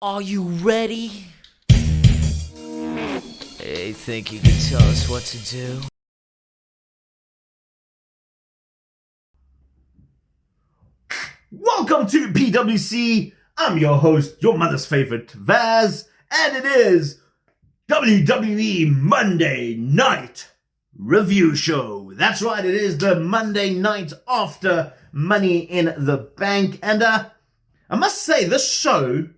Are you ready? Hey, think you can tell us what to do? Welcome to PWC. I'm your host, your mother's favorite, Vaz, and it is WWE Monday Night Review Show. That's right, it is the Monday night after Money in the Bank, and I must say, this show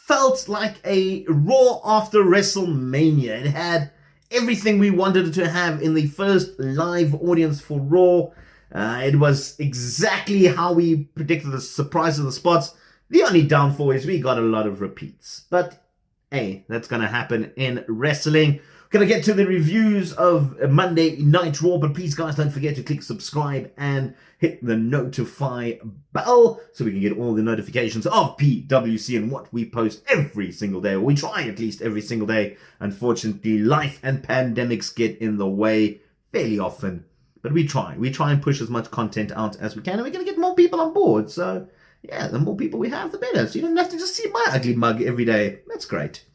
felt like a Raw after WrestleMania. It had everything we wanted it to have in the first live audience for Raw. It was exactly how we predicted, the surprise of the spots. The only downfall is we got a lot of repeats. But hey, that's going to happen in wrestling. Gonna get to the reviews of Monday Night Raw, but please guys don't forget to click subscribe and hit the notify bell so we can get all the notifications of PWC and what we post every single day, or we try at least every single day. Unfortunately, life and pandemics get in the way fairly often, but we try and push as much content out as we can, and we're gonna get more people on board. So yeah, the more people we have, the better. So you don't have to just see my ugly mug every day. That's great.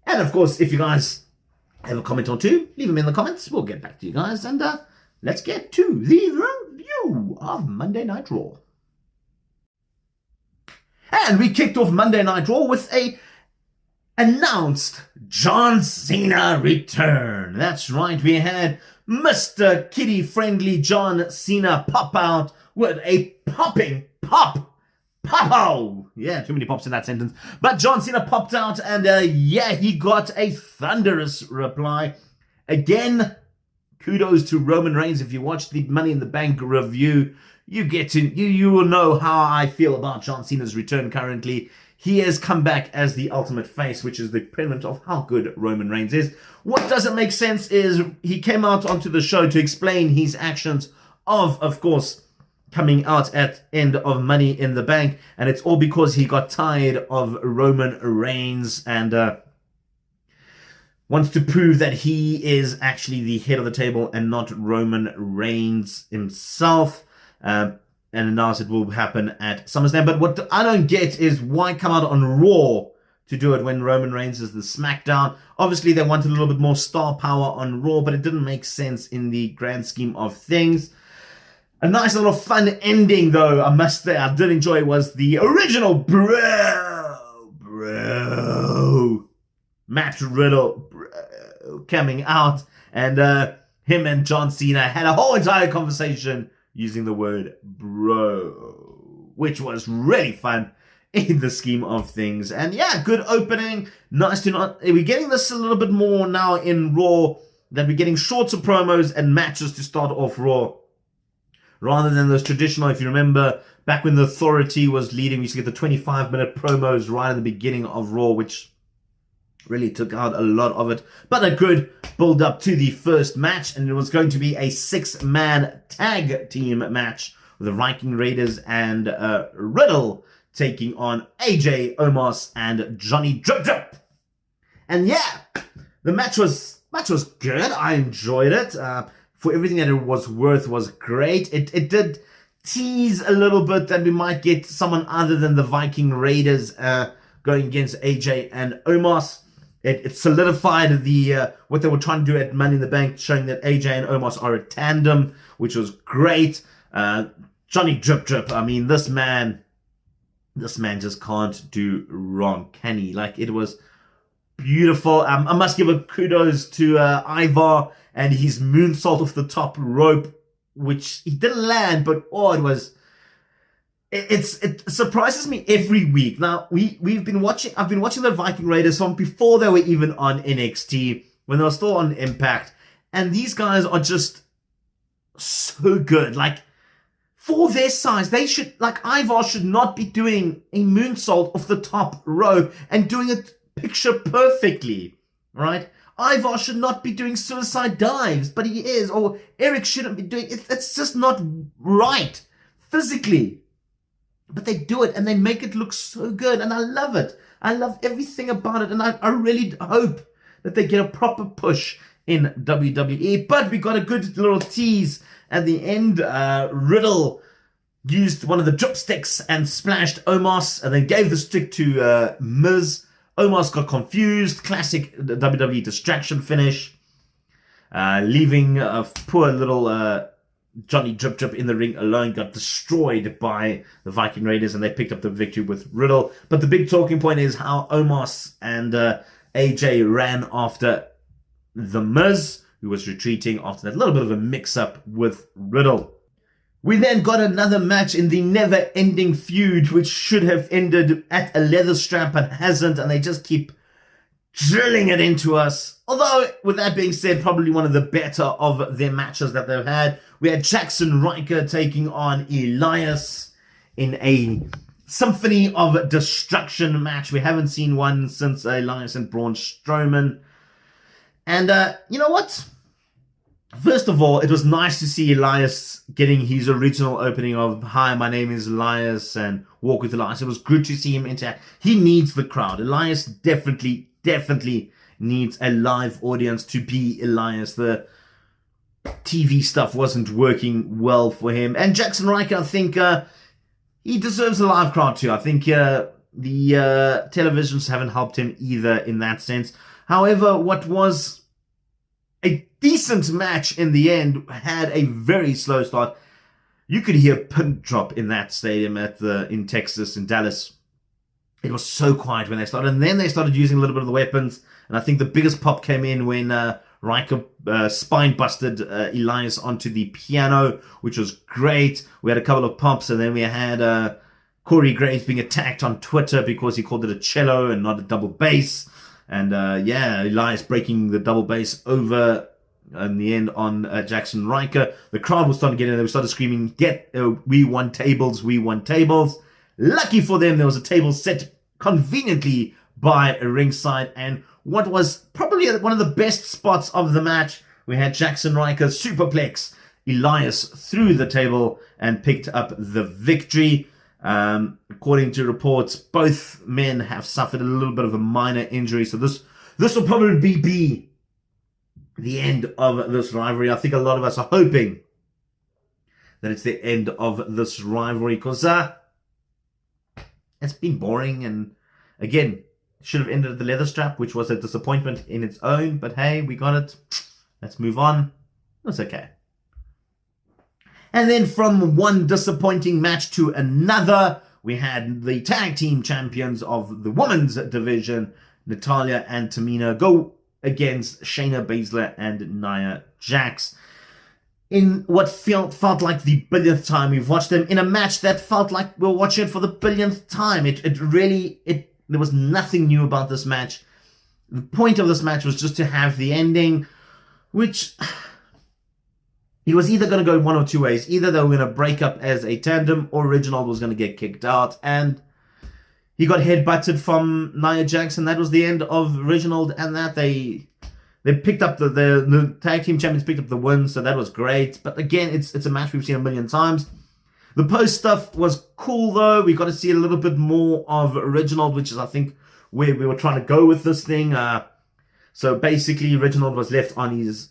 And of course, if you guys have a comment or two, leave them in the comments. We'll get back to you guys, and let's get to the review of Monday Night Raw. And we kicked off Monday Night Raw with a announced John Cena return. That's right, we had Mr. Kiddie-friendly John Cena pop out with a popping pop. Pow! Yeah, too many pops in that sentence. But John Cena popped out, and yeah, he got a thunderous reply. Again, kudos to Roman Reigns. If you watch the Money in the Bank review, you will know how I feel about John Cena's return currently. He has come back as the ultimate face, which is the equivalent of how good Roman Reigns is. What doesn't make sense is he came out onto the show to explain his actions of course, coming out at end of Money in the Bank, and it's all because he got tired of Roman Reigns and wants to prove that he is actually the head of the table and not Roman Reigns himself. And announced it will happen at SummerSlam. But what I don't get is why come out on Raw to do it when Roman Reigns is the SmackDown. Obviously, they wanted a little bit more star power on Raw, but it didn't make sense in the grand scheme of things. A nice little fun ending, though, I must say, I did enjoy, was the original bro, Matt Riddle, coming out, and him and John Cena had a whole entire conversation using the word bro, which was really fun in the scheme of things. And yeah, good opening. Nice to not, we're getting this a little bit more now in Raw, that we're getting shorter promos and matches to start off Raw, rather than those traditional, if you remember, back when the Authority was leading, we used to get the 25-minute promos right at the beginning of Raw, which really took out a lot of it. But a good build-up to the first match, and it was going to be a 6-man tag team match with the Viking Raiders and Riddle taking on AJ, Omos, and Johnny Drip Drip. And yeah, the match was good. I enjoyed it. For everything that it was worth, was great. It did tease a little bit that we might get someone other than the Viking Raiders going against AJ and Omos. It solidified the what they were trying to do at Money in the Bank, showing that AJ and Omos are a tandem, which was great. Johnny Drip Drip, I mean, this man just can't do wrong, can he? Like, it was beautiful. I must give a kudos to Ivar and his moonsault off the top rope, which he didn't land, but it surprises me every week. Now I've been watching the Viking Raiders from before they were even on NXT, when they were still on Impact, and these guys are just so good. Like, for their size, they should, like, Ivar should not be doing a moonsault off the top rope and doing it picture perfectly, right? Ivar should not be doing suicide dives, but he is. Or Eric shouldn't be doing it. It's just not right physically. But they do it, and they make it look so good, and I love it. I love everything about it, and I really hope that they get a proper push in WWE. But we got a good little tease at the end. Riddle used one of the dripsticks and splashed Omos, and then gave the stick to Miz. Omos got confused. Classic WWE distraction finish. Leaving a poor little Johnny Drip Drip in the ring alone, got destroyed by the Viking Raiders, and they picked up the victory with Riddle. But the big talking point is how Omos and AJ ran after the Miz, who was retreating after that little bit of a mix-up with Riddle. We then got another match in the never-ending feud, which should have ended at a leather strap but hasn't, and they just keep drilling it into us. Although, with that being said, probably one of the better of their matches that they've had. We had Jackson Riker taking on Elias in a Symphony of Destruction match. We haven't seen one since Elias and Braun Strowman. And you know what? First of all, it was nice to see Elias getting his original opening of "Hi, my name is Elias" and "Walk with Elias." It was good to see him interact. He needs the crowd. Elias definitely needs a live audience to be Elias. The TV stuff wasn't working well for him. And Jackson Riker, I think he deserves a live crowd too. I think the televisions haven't helped him either in that sense. However, what was a decent match in the end had a very slow start. You could hear a pin drop in that stadium in Texas, in Dallas. It was so quiet when they started, and then they started using a little bit of the weapons. And I think the biggest pop came in when Riker spine busted Elias onto the piano, which was great. We had a couple of pops, and then we had Corey Graves being attacked on Twitter because he called it a cello and not a double bass. And Elias breaking the double bass over in the end on Jackson Riker. The crowd was starting to get in there. We started screaming, we won tables, we won tables. Lucky for them, there was a table set conveniently by ringside. And what was probably one of the best spots of the match, we had Jackson Riker superplex Elias through the table and picked up the victory. According to reports, both men have suffered a little bit of a minor injury, so this will probably be the end of this rivalry. I think a lot of us are hoping that it's the end of this rivalry, because it's been boring, and again, should have ended at the leather strap, which was a disappointment in its own, but hey, we got it. Let's move on. That's okay. And then from one disappointing match to another, we had the tag team champions of the women's division, Natalya and Tamina, go against Shayna Baszler and Nia Jax. In what felt like the billionth time, we've watched them in a match that felt like we were watching it for the billionth time. There was nothing new about this match. The point of this match was just to have the ending, which it was either going to go one or two ways. Either they were going to break up as a tandem, or Reginald was going to get kicked out. And he got headbutted from Nia Jax, and that was the end of Reginald. And that they picked up the tag team champions picked up the win, so that was great. But again, it's a match we've seen a million times. The post stuff was cool though. We got to see a little bit more of Reginald, which is I think where we were trying to go with this thing. So basically, Reginald was left on his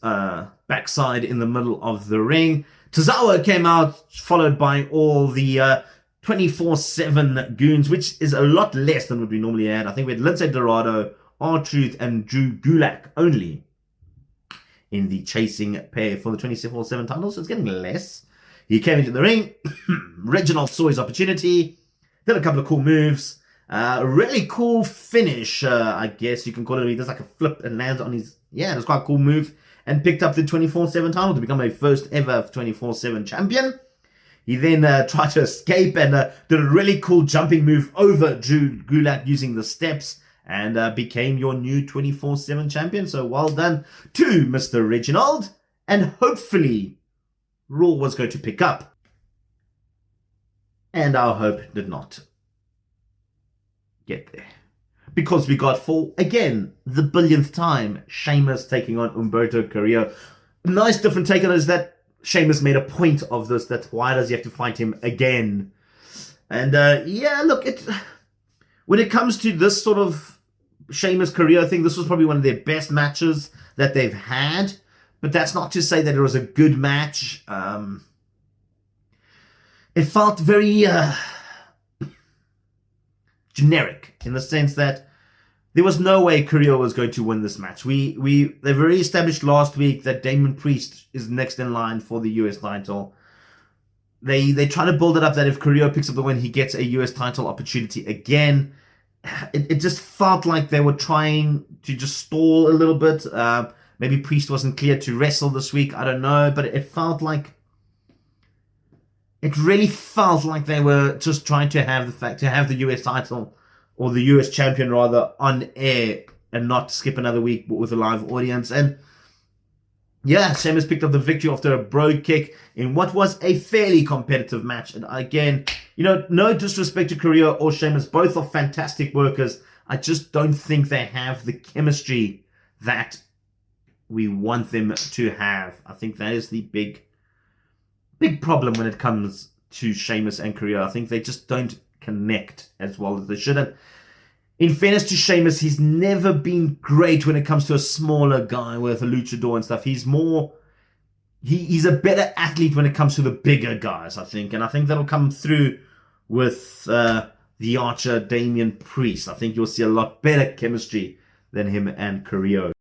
backside in the middle of the ring. Tozawa came out, followed by all the 24/7 goons, which is a lot less than what we normally had. I think we had Lindsay Dorado, R-Truth, and Drew Gulak only in the chasing pair for the 24/7 title, so it's getting less. He came into the ring. Reginald saw his opportunity, did a couple of cool moves. Really cool finish, I guess you can call it. He does like a flip and lands on his... Yeah, it was quite a cool move. And picked up the 24/7 title to become a first ever 24/7 champion. He then tried to escape and did a really cool jumping move over Drew Gulak using the steps. And became your new 24/7 champion. So well done to Mr. Reginald. And hopefully Raw was going to pick up. And our hope did not get there. Because we got for, again, the billionth time, Sheamus taking on Humberto Carrillo. A nice different take on it is that Sheamus made a point of this, that why does he have to fight him again? And look, when it comes to this sort of Sheamus Carrillo thing, this was probably one of their best matches that they've had. But that's not to say that it was a good match. it felt very generic in the sense that there was no way Carrillo was going to win this match. They've already established last week that Damon Priest is next in line for the US title. They try to build it up that if Carrillo picks up the win, he gets a US title opportunity again. It just felt like they were trying to just stall a little bit. Maybe Priest wasn't clear to wrestle this week. I don't know, but it really felt like they were just trying to have the US title, or the US champion rather, on air and not skip another week with a live audience. And yeah, Sheamus picked up the victory after a bro kick in what was a fairly competitive match. And again, no disrespect to Carrillo or Sheamus, both are fantastic workers. I just don't think they have the chemistry that we want them to have. I think that is the big problem when it comes to Sheamus and Carrillo. I think they just don't connect as well as they should. And in fairness to Sheamus, he's never been great when it comes to a smaller guy with a luchador and stuff. He's a better athlete when it comes to the bigger guys, I think. And I think that'll come through with the Archer Damian Priest. I think you'll see a lot better chemistry than him and Carrillo.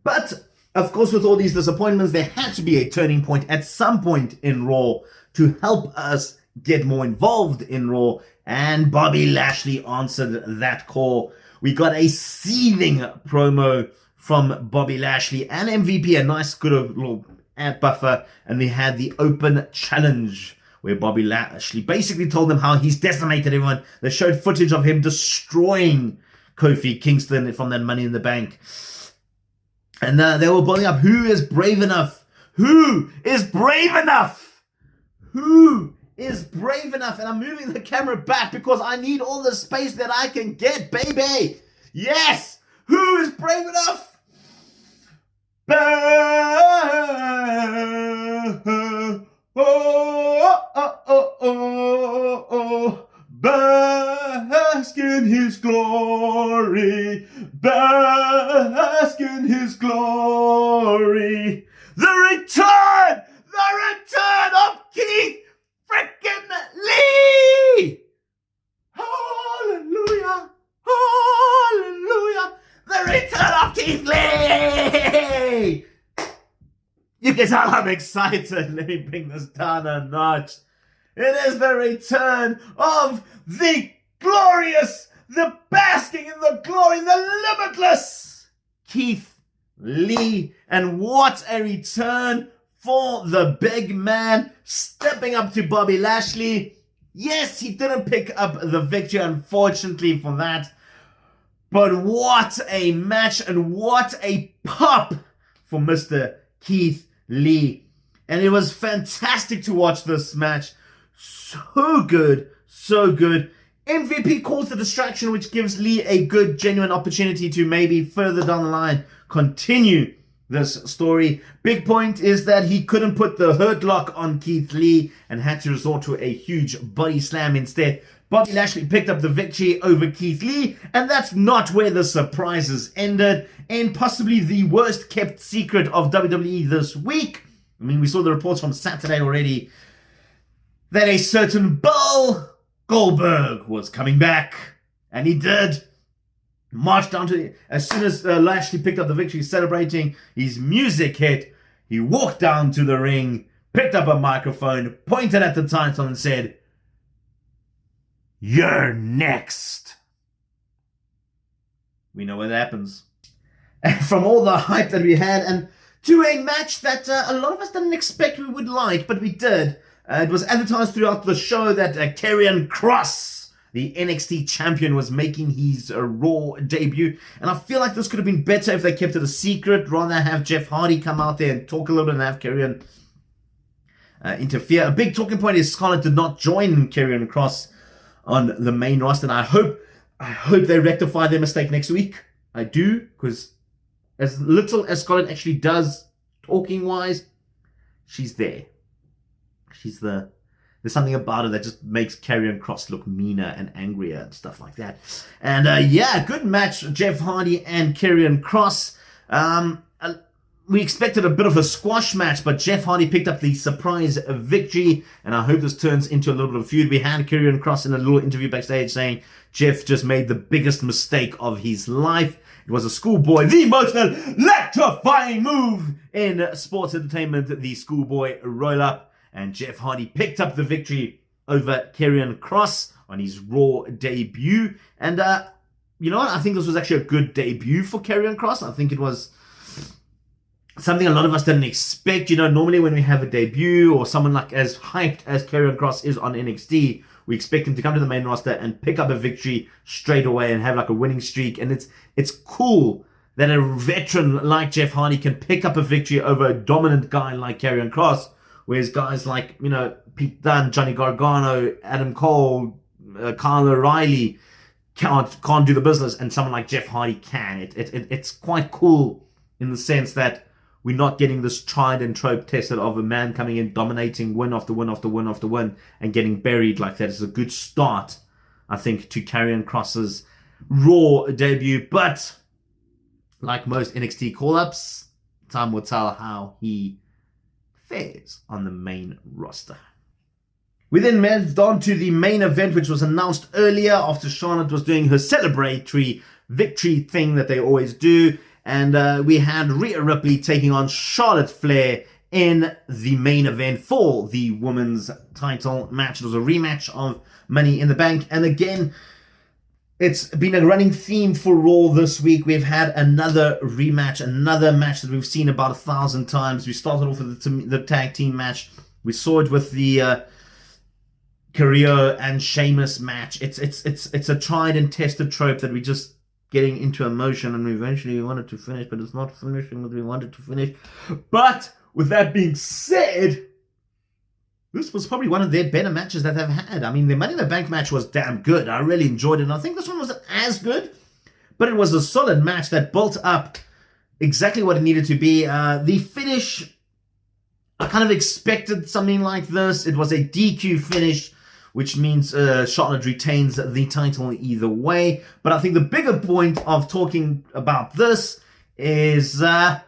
But of course, with all these disappointments, there had to be a turning point at some point in Raw to help us get more involved in Raw, and Bobby Lashley answered that call. We got a seething promo from Bobby Lashley and MVP, a nice good little ad buffer, and we had the open challenge where Bobby Lashley basically told them how he's decimated everyone. They showed footage of him destroying Kofi Kingston from that Money in the Bank. And they were building up, who is brave enough? Who is brave enough? Who is brave enough? And I'm moving the camera back because I need all the space that I can get, baby. Yes! Who is brave enough? Bask in his glory, bask in his glory. The return of Keith frickin' Lee. Hallelujah, hallelujah. The return of Keith Lee. You can tell I'm excited. Let me bring this down a notch. It is the return of the glorious, the basking in the glory, the limitless Keith Lee. And what a return for the big man, stepping up to Bobby Lashley. Yes, he didn't pick up the victory, unfortunately for that. But what a match and what a pop for Mr. Keith Lee. And it was fantastic to watch this match. So good, so good. MVP calls the distraction, which gives Lee a good, genuine opportunity to maybe further down the line continue this story. Big point is that he couldn't put the hurt lock on Keith Lee and had to resort to a huge body slam instead. Bobby Lashley picked up the victory over Keith Lee, and that's not where the surprises ended, and possibly the worst kept secret of WWE this week. I mean, we saw the reports from Saturday already that a certain Bill Goldberg was coming back, and he did. Marched down to as soon as Lashley picked up the victory, celebrating, his music hit. He walked down to the ring, picked up a microphone, pointed at the title, and said, "You're next." We know what happens. And from all the hype that we had, and to a match that a lot of us didn't expect we would like, but we did. It was advertised throughout the show that Karrion Kross, the NXT champion, was making his Raw debut. And I feel like this could have been better if they kept it a secret, rather than have Jeff Hardy come out there and talk a little bit and have Karrion interfere. A big talking point is Scarlett did not join Karrion Kross on the main roster. And I hope they rectify their mistake next week. I do, because as little as Scarlett actually does talking-wise, she's there. There's something about it that just makes Karrion Kross look meaner and angrier and stuff like that. And yeah, good match, Jeff Hardy and Karrion Kross. we expected a bit of a squash match, but Jeff Hardy picked up the surprise victory, and I hope this turns into a little bit of feud. We had Karrion Kross in a little interview backstage saying Jeff just made the biggest mistake of his life. It was a schoolboy, the most electrifying move in sports entertainment, the schoolboy roll-up, and Jeff Hardy picked up the victory over Karrion Kross on his Raw debut. And you know what? I think this was actually a good debut for Karrion Kross. I think it was something a lot of us didn't expect. You know, normally when we have a debut or someone like as hyped as Karrion Kross is on NXT, we expect him to come to the main roster and pick up a victory straight away and have like a winning streak. And it's cool that a veteran like Jeff Hardy can pick up a victory over a dominant guy like Karrion Kross, whereas guys like, you know, Pete Dunne, Johnny Gargano, Adam Cole, Kyle O'Reilly can't do the business, and someone like Jeff Hardy can. It's quite cool in the sense that we're not getting this tried and trope tested of a man coming in, dominating win after win after win after win, and getting buried like that. It's a good start, I think, to Karrion Kross's Raw debut. But like most NXT call-ups, time will tell how he fares on the main roster. We then moved on to the main event, which was announced earlier after Charlotte was doing her celebratory victory thing that they always do. And we had Rhea Ripley taking on Charlotte Flair in the main event for the women's title match. It was a rematch of Money in the Bank. And again, it's been a running theme for Raw this week. We've had another rematch, another match that we've seen about 1,000 times. We started off with the tag team match. We saw it with the Carrillo and Sheamus match. It's a tried and tested trope that we just getting into emotion, and eventually we wanted to finish, but it's not finishing what we wanted to finish. But with that being said, this was probably one of their better matches that they've had. I mean, the Money in the Bank match was damn good. I really enjoyed it, and I think this one wasn't as good, but it was a solid match that built up exactly what it needed to be. The finish, I kind of expected something like this. It was a DQ finish, which means Charlotte retains the title either way. But I think the bigger point of talking about this is the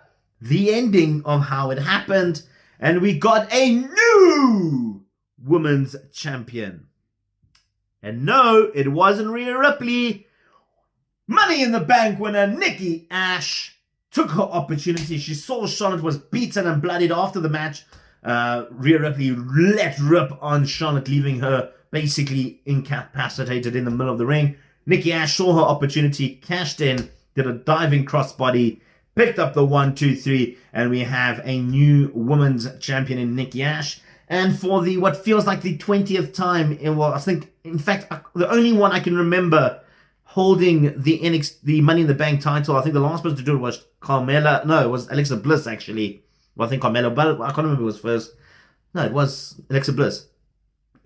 ending of how it happened. And we got a new women's champion. And no, it wasn't Rhea Ripley. Money in the Bank winner Nikki Ash took her opportunity. She saw Charlotte was beaten and bloodied after the match. Rhea Ripley let rip on Charlotte, leaving her basically incapacitated in the middle of the ring. Nikki Ash saw her opportunity, cashed in, did a diving crossbody, picked up the 1, 2, 3, and we have a new women's champion in Nikki Ash. And for the what feels like the 20th time, I think, in fact, the only one I can remember holding the Money in the Bank title, I think the last person to do it was Carmella. No, it was Alexa Bliss, actually. Well, I think Carmella, but I can't remember who was first. No, it was Alexa Bliss.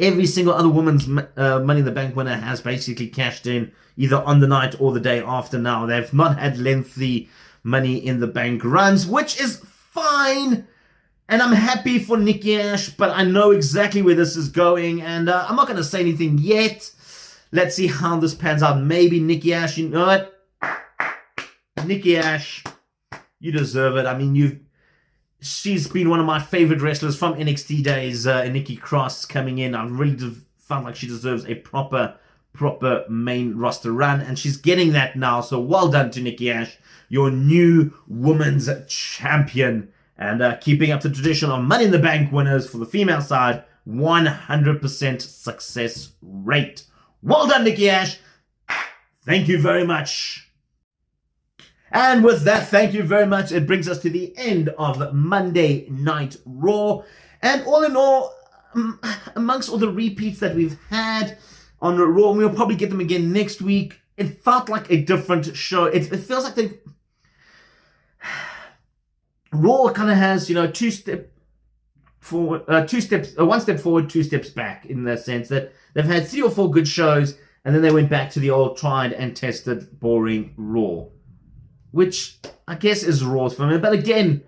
Every single other woman's Money in the Bank winner has basically cashed in either on the night or the day after now. They've not had lengthy Money in the Bank runs, which is fine. And I'm happy for Nikki Ash, but I know exactly where this is going. And I'm not going to say anything yet. Let's see how this pans out. Maybe Nikki Ash, you know what? Nikki Ash, you deserve it. I mean, she's been one of my favorite wrestlers from NXT days. Nikki Cross coming in, I really felt like she deserves a proper main roster run, and she's getting that now. So well done to Nikki Ash, your new women's champion, and keeping up the tradition of Money in the Bank winners for the female side. 100% success rate. Well done, Nikki Ash. Thank you very much. And with that, thank you very much. It brings us to the end of Monday Night Raw. And all in all, amongst all the repeats that we've had on Raw, and we'll probably get them again next week, it felt like a different show. It feels like Raw kind of has, one step forward, 2 steps back, in the sense that they've had 3 or 4 good shows, and then they went back to the old tried and tested, boring Raw, which I guess is Raw's for me. But again,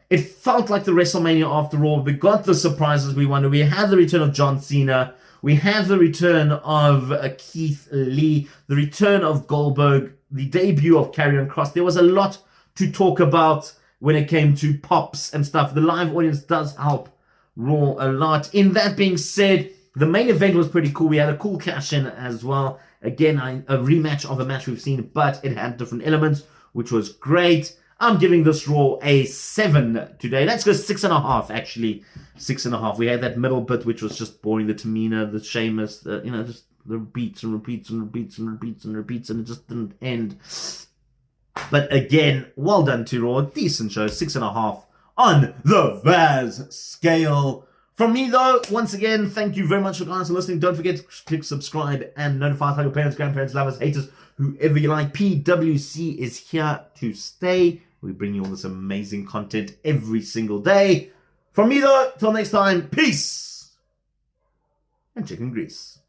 it felt like the WrestleMania after all. We got the surprises we wanted. We had the return of John Cena. We have the return of Keith Lee, the return of Goldberg, the debut of Karrion Kross. There was a lot to talk about. when it came to pops and stuff. The live audience does help Raw a lot. In that being said, the main event was pretty cool. We had a cool cash-in as well. Again, a rematch of a match we've seen, but it had different elements, which was great. I'm giving this Raw a 7 today. Let's go 6.5, actually. 6.5. We had that middle bit, which was just boring. The Tamina, the Sheamus, just the repeats and repeats and repeats and repeats and repeats, and it just didn't end. But again, well done to Raw. Decent show. 6.5 on the Vaz scale. From me, though, once again, thank you very much for guys for listening. Don't forget to click subscribe and notify your parents, grandparents, lovers, haters, whoever you like. PWC is here to stay. We bring you all this amazing content every single day. From me, though, till next time, peace and chicken grease.